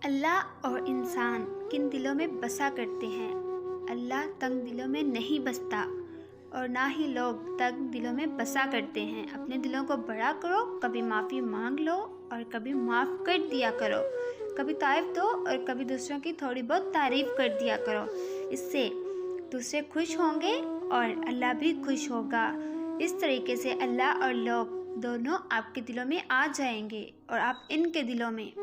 अल्लाह और इंसान किन दिलों में बसा करते हैं। अल्लाह तंग दिलों में नहीं बसता और ना ही लोग तंग दिलों में बसा करते हैं। अपने दिलों को बड़ा करो, कभी माफ़ी मांग लो और कभी माफ़ कर दिया करो। कभी तारीफ़ दो और कभी दूसरों की थोड़ी बहुत तारीफ़ कर दिया करो। इससे दूसरे खुश होंगे और अल्लाह भी खुश होगा। इस तरीके से अल्लाह और लोग दोनों आपके दिलों में आ जाएंगे और आप इनके दिलों में